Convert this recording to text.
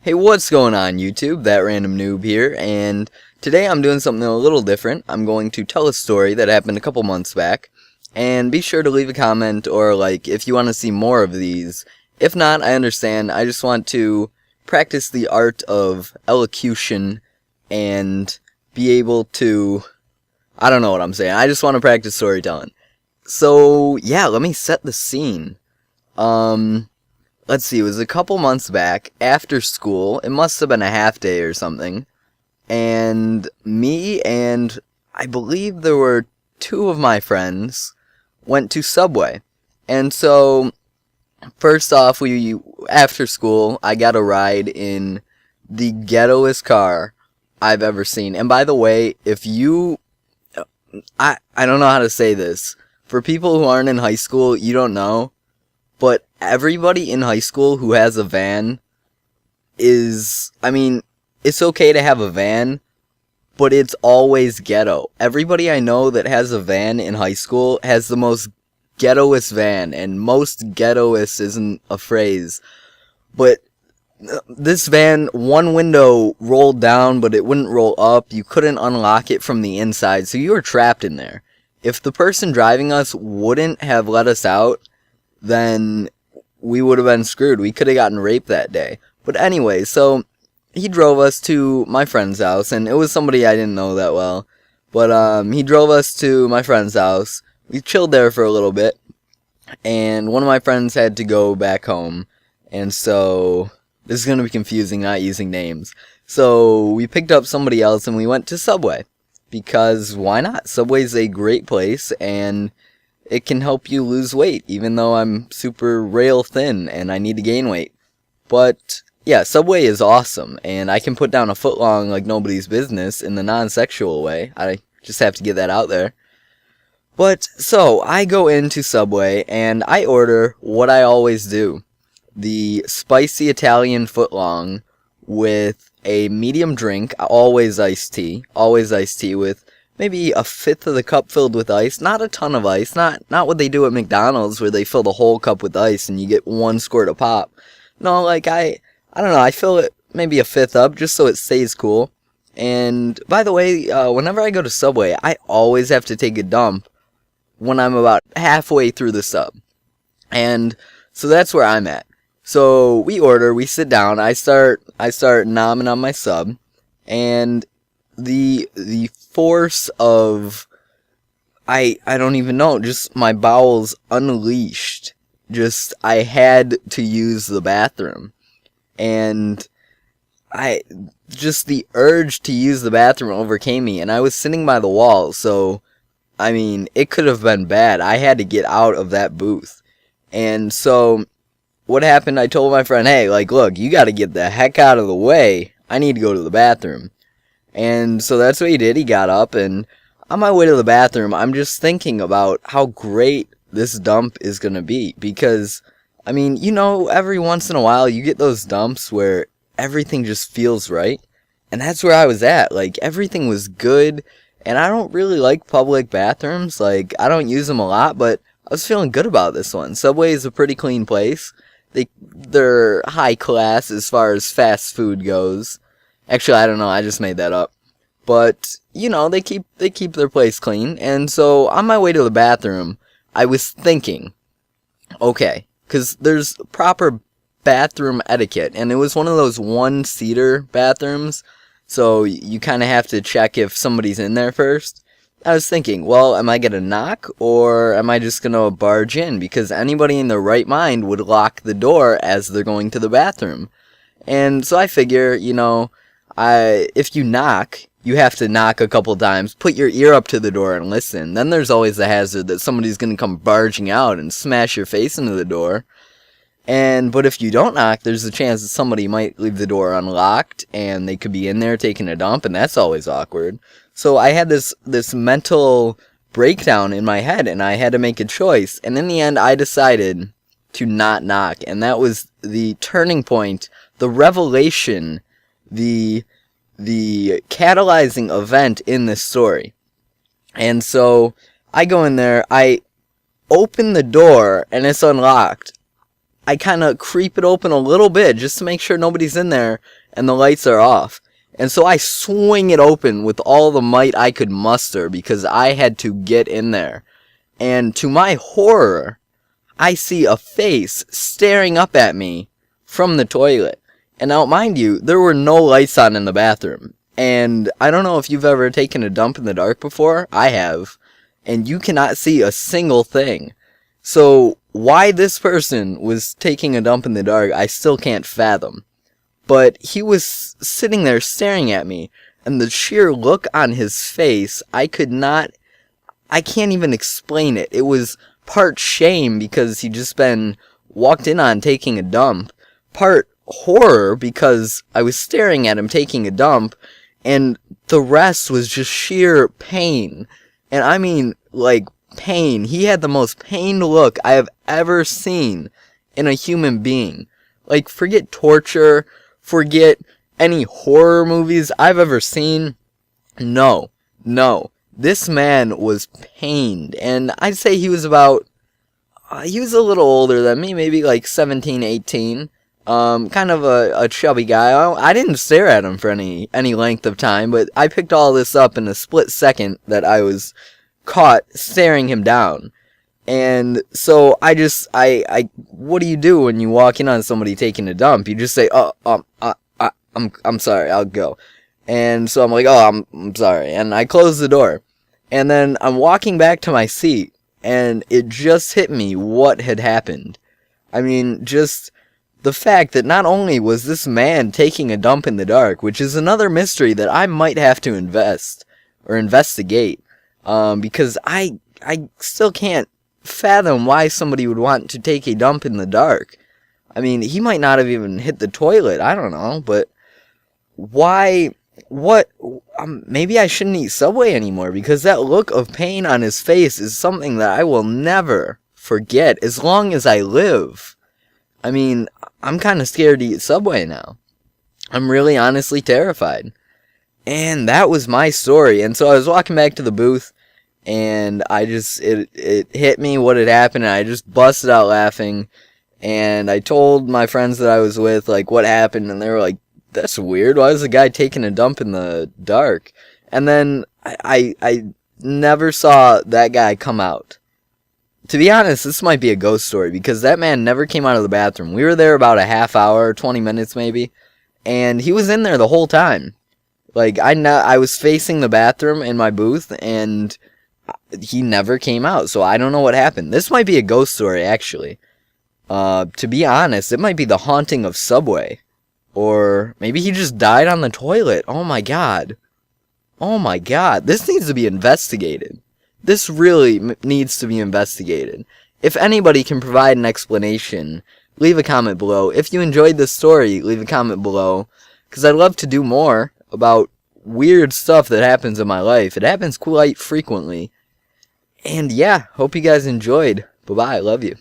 Hey, what's going on YouTube? ThatRandomNoob here, and today I'm doing something a little different. I'm going to tell a story that happened a couple months back, and be sure to leave a comment or like if you want to see more of these. If not, I understand. I just want to practice the art of elocution and be able to, I don't know what I'm saying. I just want to practice storytelling. So, yeah, let me set the scene. Let's see, it was a couple months back, after school. It must have been a half day or something. And me and I believe there were two of my friends went to Subway. And so, first off, after school, I got a ride in the ghettoest car I've ever seen. And by the way, if you, I don't know how to say this. For people who aren't in high school, you don't know. But everybody in high school who has a van is, it's okay to have a van, but it's always ghetto. Everybody I know that has a van in high school has the most ghettoest van, and most ghettoest isn't a phrase. But this van, one window rolled down, but it wouldn't roll up. You couldn't unlock it from the inside, so you were trapped in there. If the person driving us wouldn't have let us out, then we would have been screwed. We could have gotten raped that day. But anyway, so he drove us to my friend's house, and it was somebody I didn't know that well. But he drove us to my friend's house. We chilled there for a little bit, and one of my friends had to go back home. And so, this is going to be confusing, not using names. So, we picked up somebody else, and we went to Subway. Because, why not? Subway's a great place, and it can help you lose weight, even though I'm super rail thin and I need to gain weight. But, yeah, Subway is awesome, and I can put down a foot long like nobody's business in the non-sexual way. I just have to get that out there. But, so, I go into Subway, and I order what I always do. The spicy Italian footlong with a medium drink, always iced tea with maybe a fifth of the cup filled with ice, not a ton of ice, not what they do at McDonald's where they fill the whole cup with ice and you get one squirt of pop. No, like I don't know, I fill it maybe a fifth up just so it stays cool. And by the way, whenever I go to Subway, I always have to take a dump when I'm about halfway through the sub. And so that's where I'm at. So we order, we sit down, I start nomming on my sub, and the force of, I don't even know, just my bowels unleashed. Just, I had to use the bathroom. And just the urge to use the bathroom overcame me, and I was sitting by the wall, so, it could have been bad. I had to get out of that booth. And so, what happened, I told my friend, hey, look, you gotta get the heck out of the way. I need to go to the bathroom. And so that's what he did. He got up, and on my way to the bathroom, I'm just thinking about how great this dump is going to be. Because, every once in a while, you get those dumps where everything just feels right. And that's where I was at. Everything was good. And I don't really like public bathrooms. I don't use them a lot, but I was feeling good about this one. Subway is a pretty clean place. They're high class as far as fast food goes. Actually, I don't know, I just made that up. But, they keep their place clean. And so, on my way to the bathroom, I was thinking, okay, because there's proper bathroom etiquette. And it was one of those one-seater bathrooms. So, you kind of have to check if somebody's in there first. I was thinking, well, am I going to knock, or am I just going to barge in? Because anybody in their right mind would lock the door as they're going to the bathroom. And so I figure, if you knock, you have to knock a couple times, put your ear up to the door and listen. Then there's always the hazard that somebody's going to come barging out and smash your face into the door. But if you don't knock, there's a chance that somebody might leave the door unlocked, and they could be in there taking a dump, and that's always awkward. So I had this mental breakdown in my head, and I had to make a choice. And in the end, I decided to not knock, and that was the turning point, the revelation, the catalyzing event in this story. And so I go in there, I open the door, and it's unlocked. I kind of creep it open a little bit just to make sure nobody's in there and the lights are off. And so I swing it open with all the might I could muster because I had to get in there. And to my horror, I see a face staring up at me from the toilet. And now, mind you, there were no lights on in the bathroom. And I don't know if you've ever taken a dump in the dark before. I have. And you cannot see a single thing. So why this person was taking a dump in the dark, I still can't fathom. But he was sitting there staring at me, and the sheer look on his face, I can't even explain it. It was part shame because he'd just been walked in on taking a dump, part horror because I was staring at him taking a dump, and the rest was just sheer pain. And I mean, like, pain. He had the most pained look I have ever seen in a human being. Like, forget torture, forget any horror movies I've ever seen. No. This man was pained, and I'd say he was about, he was a little older than me, maybe like 17, 18. Kind of a chubby guy. I didn't stare at him for any length of time, but I picked all this up in a split second that I was caught staring him down. And so I what do you do when you walk in on somebody taking a dump? You just say, I'm sorry, I'll go. And so I'm like, I'm sorry. And I close the door. And then I'm walking back to my seat, and it just hit me what had happened. I mean, just the fact that not only was this man taking a dump in the dark, which is another mystery that I might have to investigate, because I still can't fathom why somebody would want to take a dump in the dark. I mean, he might not have even hit the toilet, I don't know, but why, maybe I shouldn't eat Subway anymore, because that look of pain on his face is something that I will never forget as long as I live. I mean, I'm kind of scared to eat Subway now. I'm really honestly terrified. And that was my story. And so I was walking back to the booth, and it hit me what had happened, and I just busted out laughing. And I told my friends that I was with, like, what happened, and they were like, that's weird. Why is the guy taking a dump in the dark? And then I never saw that guy come out. To be honest, this might be a ghost story, because that man never came out of the bathroom. We were there about a half hour, 20 minutes maybe, and he was in there the whole time. Like, I was facing the bathroom in my booth, and he never came out, so I don't know what happened. This might be a ghost story, actually. To be honest, it might be the haunting of Subway. Or maybe he just died on the toilet. Oh my god. Oh my god. This needs to be investigated. This really needs to be investigated. If anybody can provide an explanation, leave a comment below. If you enjoyed this story, leave a comment below, because I'd love to do more about weird stuff that happens in my life. It happens quite frequently. And yeah, hope you guys enjoyed. Bye-bye. Love you.